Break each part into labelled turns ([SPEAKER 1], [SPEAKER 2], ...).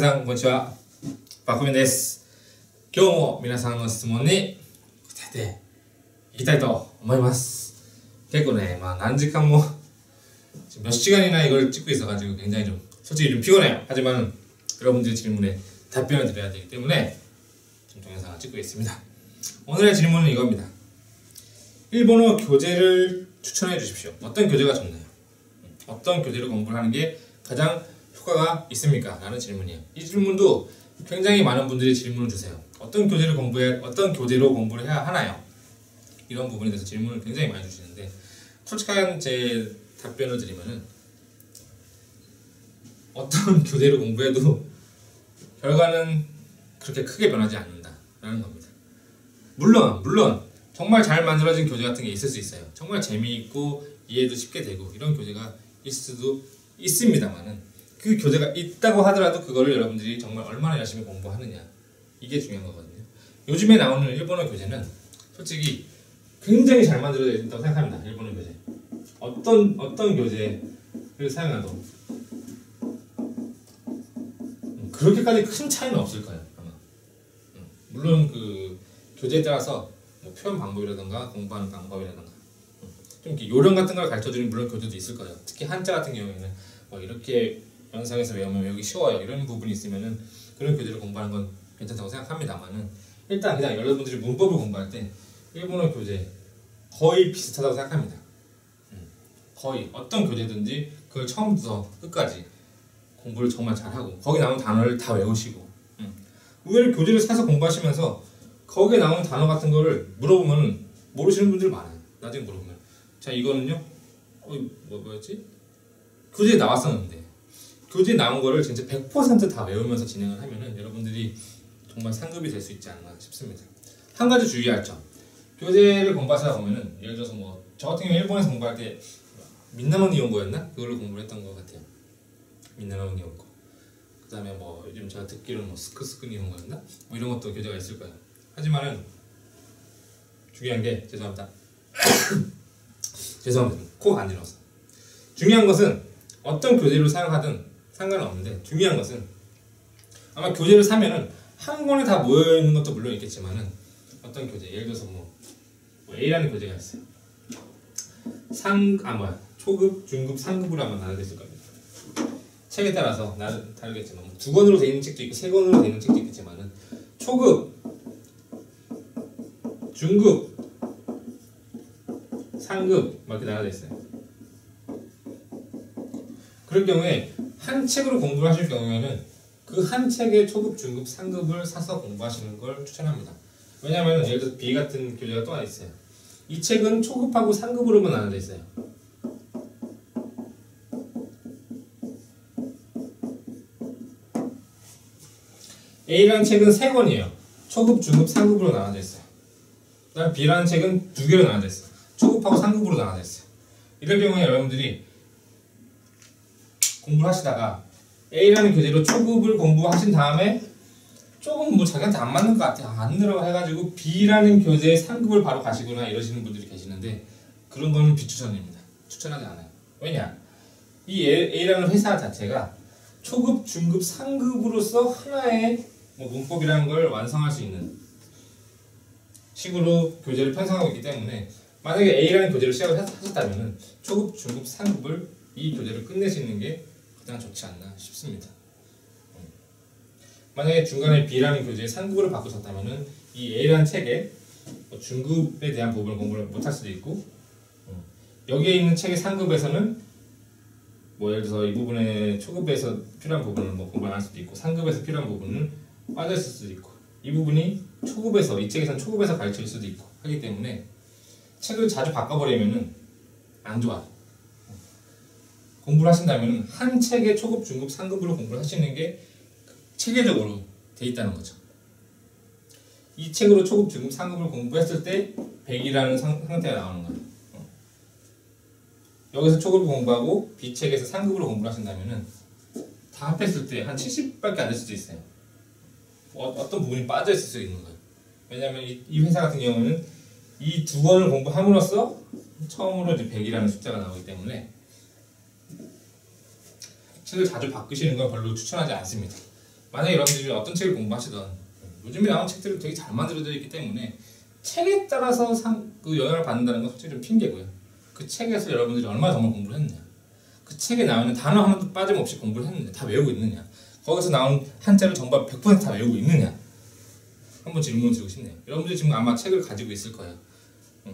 [SPEAKER 1] 皆さんこんにちは。バクミンです。今日も皆さんの質問に答えていきたいと思います.結構ね,何時間も몇 시간이나 이걸 찍고 있어가지고 굉장히 좀 솔직히 좀 피곤해요. 하지만 여러분들의 질문에 답변을 드려야 되기 때문에 좀 동영상을 찍고 있습니다. 오늘의 질문은 이겁니다. 일본어 교재를 추천해 주십시오. 어떤 교재가 좋나요? 어떤 교재를 공부를 하는 게 가장 효과가 있습니까? 라는 질문이에요. 이 질문도 굉장히 많은 분들이 질문을 주세요. 어떤 교재로 공부를 해야 하나요? 이런 부분에 대해서 질문을 굉장히 많이 주시는데, 솔직한 제 답변을 드리면은 어떤 교재로 공부해도 결과는 그렇게 크게 변하지 않는다라는 겁니다. 물론 정말 잘 만들어진 교재 같은 게 있을 수 있어요. 정말 재미있고 이해도 쉽게 되고 이런 교재가 있을 수도 있습니다만은, 그 교재가 있다고 하더라도 그거를 여러분들이 정말 얼마나 열심히 공부하느냐, 이게 중요한 거거든요. 요즘에 나오는 일본어 교재는 솔직히 굉장히 잘 만들어져 있다고 생각합니다. 일본어 교재. 어떤 교재를 사용해도 그렇게까지 큰 차이는 없을 거예요, 아마. 물론 그 교재에 따라서 뭐 표현 방법이라던가 공부하는 방법이라던가 좀 이렇게 요령 같은 걸 가르쳐주는 물론 교재도 있을 거예요. 특히 한자 같은 경우에는 뭐 이렇게 영상에서 외우면 외우기 쉬워요, 이런 부분이 있으면은 그런 교재를 공부하는 건 괜찮다고 생각합니다만은, 일단 그냥 여러분들이 문법을 공부할 때 일본어 교재 거의 비슷하다고 생각합니다. 거의 어떤 교재든지 그걸 처음부터 끝까지 공부를 정말 잘하고 거기 나오는 단어를 다 외우시고, 의외로 교재를 사서 공부하시면서 거기에 나오는 단어 같은 거를 물어보면 모르시는 분들 많아요. 나중에 물어보면 자, 이거는요? 뭐였지? 교재에 나왔었는데, 교재에 나온 거를 진짜 100% 다 외우면서 진행을 하면은 여러분들이 정말 상급이 될 수 있지 않나 싶습니다. 한 가지 주의할 점, 교재를 공부하시다 보면은 예를 들어서 뭐 저 같은 경우 일본에서 공부할 때 민나노 니혼고였나? 그걸로 공부를 했던 것 같아요. 민나노 니혼고. 그 다음에 뭐 요즘 제가 듣기로는 뭐 스크스크 니혼고였나? 뭐 이런 것도 교재가 있을 거예요. 하지만은 중요한 게, 죄송합니다. 코 간지러워서. 중요한 것은 어떤 교재를 사용하든 상관없는데, 중요한 것은 아마 교재를 사면은 한 권에 다 모여있는 것도 물론 있겠지만은, 어떤 교재, 예를 들어서 뭐 A라는 교재가 있어요. 초급, 중급, 상급으로 아마 나눠져 있을 겁니다. 책에 따라서 다르겠지만, 뭐 2권으로 되어 있는 책도 있고 3권으로 되어 있는 책도 있겠지만은, 초급, 중급, 상급 이렇게 나눠져 있어요. 그럴 경우에 한 책으로 공부를 하실 경우에는 그 한 책의 초급, 중급, 상급을 사서 공부하시는 걸 추천합니다. 왜냐하면 예를 들어서 B 같은 교재가 또 하나 있어요. 이 책은 초급하고 상급으로만 나눠져 있어요. A라는 책은 3권이에요. 초급, 중급, 상급으로 나눠져 있어요. 그 다음 B라는 책은 2개로 나눠져 있어요. 초급하고 상급으로 나눠져 있어요. 이럴 경우에 여러분들이 공부를 하시다가 A라는 교재로 초급을 공부하신 다음에 조금 뭐 자기한테 안 맞는 것 같아, 안 늘어 해가지고 B라는 교재의 상급을 바로 가시거나 이러시는 분들이 계시는데, 그런 거는 비추천입니다. 추천하지 않아요. 왜냐? 이 A라는 회사 자체가 초급, 중급, 상급으로서 하나의 뭐 문법이라는 걸 완성할 수 있는 식으로 교재를 편성하고 있기 때문에, 만약에 A라는 교재를 시작을 하셨다면 초급, 중급, 상급을 이 교재를 끝내시는 게 가장 좋지 않나 싶습니다. 만약에 중간에 B라는 교재의 상급으로 바꾸셨다면 이 A라는 책의 중급에 대한 부분을 공부를 못할 수도 있고, 여기에 있는 책의 상급에서는 뭐 예를 들어서 이 부분에 초급에서 필요한 부분을 뭐 공부를 안 할 수도 있고, 상급에서 필요한 부분은 빠져있을 수도 있고, 이 부분이 초급에서, 이 책에서는 초급에서 가르칠 수도 있고 하기 때문에 책을 자주 바꿔버리면은 안 좋아. 공부를 하신다면 한 책의 초급, 중급, 상급으로 공부를 하시는 게 체계적으로 돼 있다는 거죠. 이 책으로 초급, 중급, 상급을 공부했을 때 100이라는 상태가 나오는 거예요. 여기서 초급을 공부하고 B 책에서 상급으로 공부를 하신다면은 다 합했을 때 한 70밖에 안 될 수도 있어요. 어떤 부분이 빠져 있을 수 있는 거예요. 왜냐하면 이 회사 같은 경우는 이 2권을 공부함으로써 처음으로 이제 100이라는 숫자가 나오기 때문에 책을 자주 바꾸시는 건 별로 추천하지 않습니다. 만약에 여러분들이 어떤 책을 공부하시던 요즘에 나온 책들은 되게 잘 만들어져 있기 때문에 책에 따라서 그 영향을 받는다는 건 솔직히 좀 핑계고요. 그 책에서 여러분들이 얼마나 정말 공부를 했느냐, 그 책에 나오는 단어 하나도 빠짐없이 공부를 했느냐, 다 외우고 있느냐, 거기서 나온 한자를 정말 100% 다 외우고 있느냐, 한번 질문을 드리고 싶네요. 여러분들이 지금 아마 책을 가지고 있을 거예요.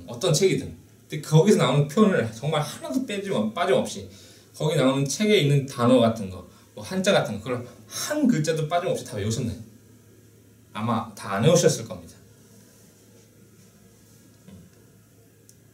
[SPEAKER 1] 어떤 책이든. 근데 거기서 나오는 표현을 정말 하나도 빠짐없이 거기 나오는 책에 있는 단어 같은 거, 뭐 한자 같은 거, 그걸 한 글자도 빠짐없이 다 외우셨나요? 아마 다 안 외우셨을 겁니다.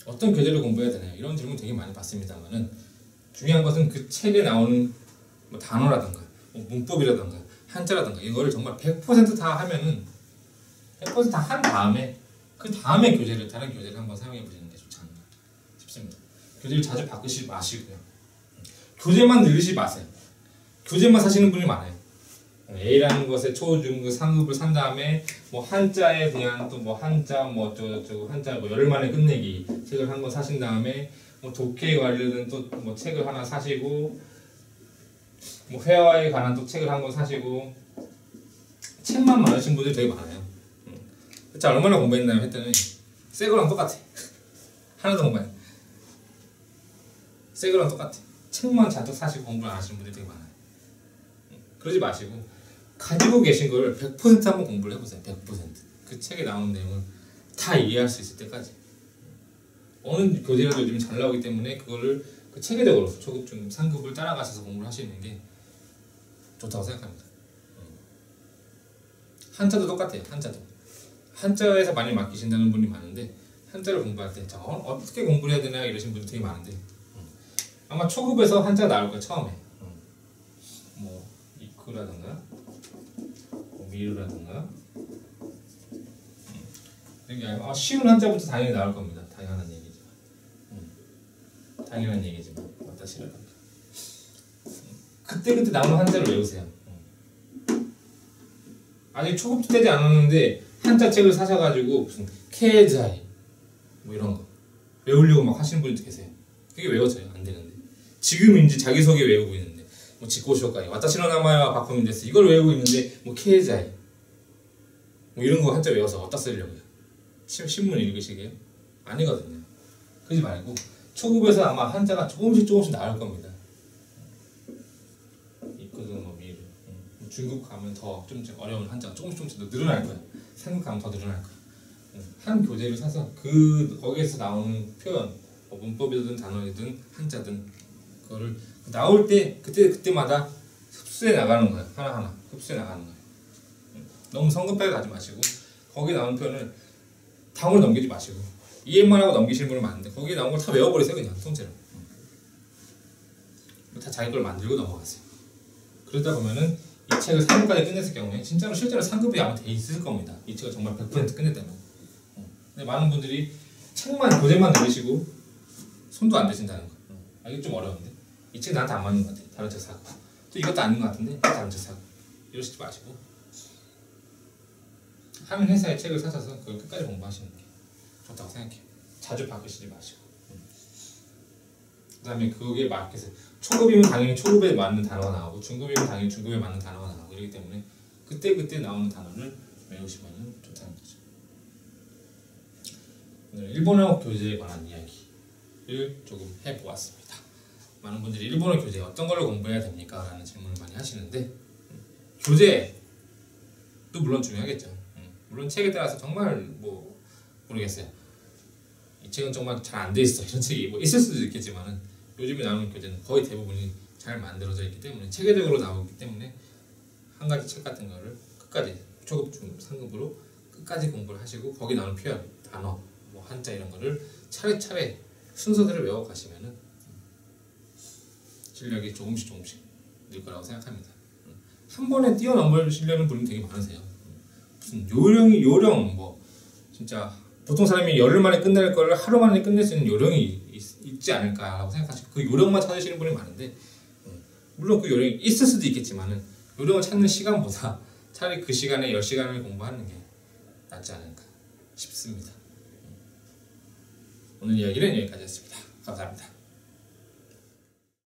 [SPEAKER 1] 어떤 교재를 공부해야 되나요? 이런 질문 되게 많이 받습니다만은 중요한 것은 그 책에 나오는 뭐 단어라든가 뭐 문법이라든가 한자라든가 이거를 정말 100%다 하면은 100% 다 한 다음에 그 다음에 다른 교재를 한번 사용해 보시는 게 좋지 않나 싶습니다. 교재를 자주 바꾸시지 마시고요. 교재만 늘리지 마세요. 교재만 사시는 분이 많아요. A라는 것에 초, 중, 상급을 산 다음에 뭐 한자에 대한 또 뭐 한자 뭐 한자 뭐 열흘 만에 끝내기 책을 한 권 사신 다음에 뭐 독해에 관련된 또 뭐 책을 하나 사시고 뭐 회화에 관한 또 책을 한 권 사시고 책만 많으신 분들이 되게 많아요. 자, 얼마나 공부했나요? 했더니 새 거랑 똑같아. 하나도 공부 안 해. 새 거랑 똑같아. 책만 잔뜩 사시고 공부를 안 하시는 분들이 되게 많아요. 그러지 마시고 가지고 계신 걸 100% 한번 공부를 해보세요. 100%. 그 책에 나오는 내용을 다 이해할 수 있을 때까지. 어느 교재라도 요즘 잘 나오기 때문에 그거를 그 체계적으로 초급, 중급, 상급을 따라가셔서 공부를 하시는 게 좋다고 생각합니다. 한자도 똑같아요. 한자에서 많이 맡기신다는 분이 많은데 한자를 공부할 때 어떻게 공부를 해야 되나 이러신 분들 되게 많은데 아마 초급에서 한자가 나올 거예요. 처음에 뭐 이쿠라든가 뭐 미루라든가 쉬운 한자부터 당연히 나올 겁니다. 당연한 얘기지만 와타시라든가 그때 나오는 한자를 외우세요. 아직 초급도 되지 않았는데 한자 책을 사셔가지고 무슨 케자이 뭐 이런 거 외우려고 막 하시는 분들도 계세요. 그게 외워져요. 안 되는데 지금인지 자기소개 외우고 있는데 뭐 지코쇼카이 와타시노 나마와 바꾸면 됐어 이걸 외우고 있는데 뭐 케자이 뭐 이런 거 한자 외워서 어디다 쓰려고요? 신문 읽으시게요? 아니거든요. 그러지 말고 초급에서 아마 한자가 조금씩 나올 겁니다. 있거든 뭐 미르. 중급 가면 더 좀 어려운 한자가 조금씩 더 늘어날 거야. 상급 가면 더 늘어날 거야. 한 교재를 사서 거기에서 나오는 표현, 뭐 문법이든 단어이든 한자든 그거를 나올 때 그때마다 흡수해 나가는 거예요. 하나하나 흡수해 나가는 거예요. 너무 성급하게 가지 마시고 거기 나오는 표현을 다음으로 넘기지 마시고 이해만 하고 넘기시는 분은 많은데 거기에 나온 걸 다 외워버리세요. 그냥 통째로 다 자기 걸 만들고 넘어가세요. 그러다 보면은 이 책을 3급까지 끝냈을 경우에 진짜로 실제로 3급이 아마 돼 있을 겁니다. 이 책을 정말 100% 끝냈다면. 근데 많은 분들이 교재만 늘리시고 손도 안 대신다는 거. 이게 좀 어려운데 이 책 나한테 안 맞는 것 같아. 다른 책 사고 또 이것도 아닌 것 같은데 다른 책 사고 이러시지 마시고 한 회사의 책을 사셔서 그걸 끝까지 공부하시는 게 좋다고 생각해요. 자주 바꾸시지 마시고. 그 다음에 그게 맞게서 초급이면 당연히 초급에 맞는 단어가 나오고 중급이면 당연히 중급에 맞는 단어가 나오고 이러기 때문에 그때 나오는 단어를 외우시면 좋다는 거죠. 오늘 일본어 교재에 관한 이야기를 조금 해보았습니다. 많은 분들이 일본어 교재 어떤 걸로 공부해야 됩니까? 라는 질문을 많이 하시는데 교재도 물론 중요하겠죠. 물론 책에 따라서 정말 뭐 모르겠어요. 이 책은 정말 잘 안 돼 있어 이런 책이 뭐 있을 수도 있겠지만은 요즘에 나오는 교재는 거의 대부분이 잘 만들어져 있기 때문에 체계적으로 나오기 때문에 한 가지 책 같은 거를 끝까지 초급, 중급, 상급으로 끝까지 공부를 하시고 거기 나오는 표현, 단어, 뭐 한자 이런 거를 차례차례 순서대로 외워 가시면은 실력이 조금씩 늘 거라고 생각합니다. 한 번에 뛰어넘으시려는 분이 되게 많으세요. 무슨 요령 뭐 진짜 보통 사람이 열흘 만에 끝낼 거를 하루 만에 끝낼 수 있는 요령이 있지 않을까라고 생각하시고 그 요령만 찾으시는 분이 많은데 물론 그 요령이 있을 수도 있겠지만은 요령을 찾는 시간보다 차라리 그 시간에 10시간을 공부하는 게 낫지 않을까 싶습니다. 오늘 이야기는 여기까지였습니다. 감사합니다.